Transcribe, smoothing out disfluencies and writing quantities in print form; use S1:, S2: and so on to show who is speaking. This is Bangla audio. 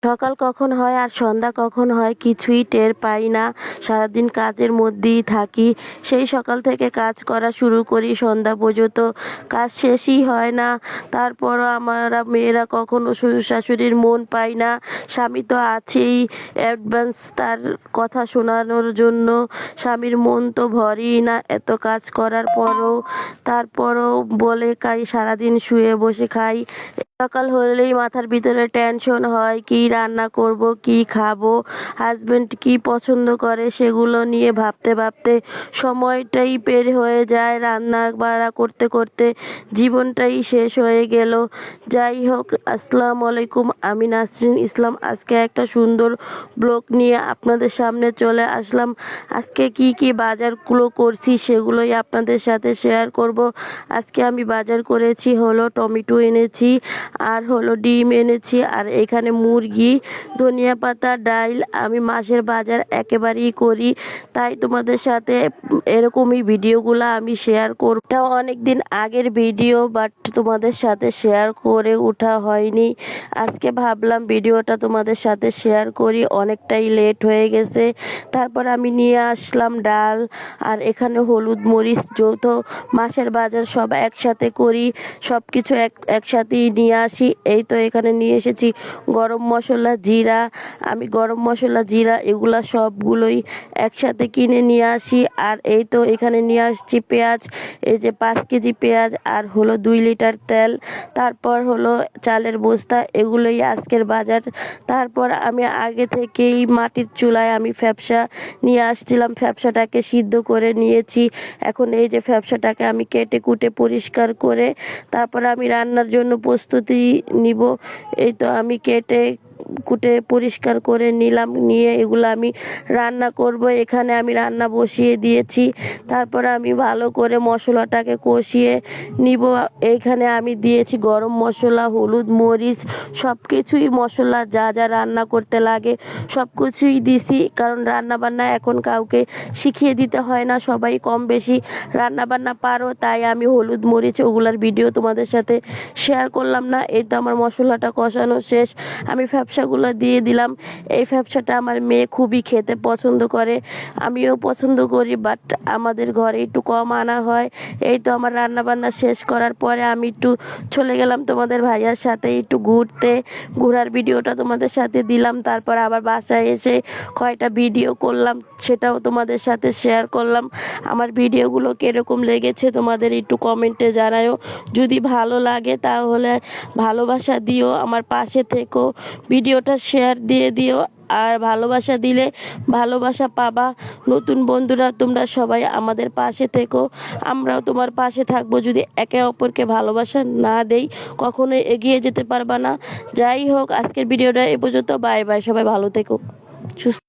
S1: সকাল কখন হয় আর সন্ধ্যা কখন হয় কিছুই টের পাই না। সারাদিন কাজের মধ্যেই থাকি। সেই সকাল থেকে কাজ করা শুরু করি, সন্ধ্যা পর্যন্ত কাজ শেষই হয় না। তারপরও আমরা মেয়েরা কখনো শ্বশুর শাশুড়ির মন পাই না। স্বামী তো আছেই অ্যাডভান্স তার কথা শোনানোর জন্য। স্বামীর মন তো ভরেই না এত কাজ করার পরও। তারপরও বলে সারাদিন শুয়ে বসে খাই। সকাল হলেই মাথার ভিতরে টেনশন হয়, কি রান্না করব, কি খাবো, হাজবেন্ড কি পছন্দ করে সেগুলো নিয়ে ভাবতে ভাবতে সময়টাই বের হয়ে যায়। রান্না বাড়া করতে করতে জীবনটাই শেষ হয়ে গেল। যাই হোক, আসসালামু আলাইকুম, আমি নাসরিন ইসলাম। আজকে একটা সুন্দর ব্লগ নিয়ে আপনাদের সামনে চলে আসলাম। আজকে কি বাজারগুলো করছি সেগুলোই আপনাদের সাথে শেয়ার করব। আজকে আমি বাজার করেছি হলো টমেটো এনেছি, আর হলো ডিম এনেছি, আর এখানে মুরগি, ধনিয়া পাতা, ডাল। আমি মাসের বাজার একেবারেই করি, তাই তোমাদের সাথে এরকমই ভিডিওগুলো আমি শেয়ার করব। এটা অনেক দিন আগের ভিডিও, বাট তোমাদের সাথে শেয়ার করে ওঠা হয়নি। আজকে ভাবলাম ভিডিওটা তোমাদের সাথে শেয়ার করি, অনেকটাই লেট হয়ে গেছে। তারপর আমি নিয়ে আসলাম ডাল, আর এখানে হলুদ মরিচ, যৌথ মাসের বাজার সব একসাথে করি, সব কিছু একসাথেই নিয়ে আসি। এই তো এখানে নিয়ে এসেছি গরম মশলা, জিরা। আমি গরম মশলা, জিরা এগুলা সবগুলোই একসাথে কিনে নিয়ে আসি। আর এই তো এখানে নিয়ে আসছি পেঁয়াজ, এই যে 5 কেজি পেঁয়াজ, আর হলো 2 লিটার তেল। তারপর হলো চালের বস্তা, এগুলোই আজকের বাজার। তারপর আমি আগে থেকেই মাটির চুলায় আমি ফ্যাপসা নিয়ে আসছিলাম, ফ্যাপসাটাকে সিদ্ধ করে নিয়েছি। এখন এই যে ফ্যাপসাটাকে আমি কেটে কুটে পরিষ্কার করে তারপর আমি রান্নার জন্য প্রস্তুতি নিব। এই তো আমি কেটে কুটে পরিষ্কার করে নিলাম, নিয়ে এগুলো আমি রান্না করব। এখানে আমি রান্না বসিয়ে দিয়েছি। তারপর আমি ভালো করে মশলাটাকে কষিয়ে নিব। এইখানে আমি দিয়েছি গরম মশলা, হলুদ, মরিচ, সব কিছুই মশলা যা যা রান্না করতে লাগে সব কিছুই দিছি, কারণ রান্না বান্না এখন কাউকে শিখিয়ে দিতে হয় না, সবাই কম বেশি রান্না বান্না পারো। তাই আমি হলুদ মরিচ ওগুলার ভিডিও তোমাদের সাথে শেয়ার করলাম না। এই তো আমার মশলাটা কষানো শেষ, আমি ফ্যাপসাগুলো দিয়ে দিলাম। এই ফ্যাপসাটা আমার মেয়ে খুবই খেতে পছন্দ করে, আমিও পছন্দ করি, বাট আমাদের ঘরে একটু কম আনা হয়। এই তো আমার রান্না বান্না শেষ করার পরে আমি একটু চলে গেলাম তোমাদের ভাইয়ার সাথে একটু ঘুরতে। ঘোরার ভিডিওটা তোমাদের সাথে দিলাম। তারপর আবার বাসায় এসে কয়টা ভিডিও করলাম, সেটাও তোমাদের সাথে শেয়ার করলাম। আমার ভিডিওগুলো কীরকম লেগেছে তোমাদের একটু কমেন্টে জানাও। যদি ভালো লাগে তাহলে ভালোবাসা দিও, আমার পাশে থেকো, ভিডিওটা শেয়ার দিয়ে দিও। আর ভালোবাসা দিলে ভালোবাসা পাবা। নতুন বন্ধুরা তোমরা সবাই আমাদের পাশে থেকো, আমরাও তোমার পাশে থাকবো। যদি একে অপরকে ভালোবাসা না দেই কখনোই এগিয়ে যেতে পারবা না। যাই হোক, আজকের ভিডিওটা এ পর্যন্ত। বাই বাই, সবাই ভালো থেকো, সুস্থ।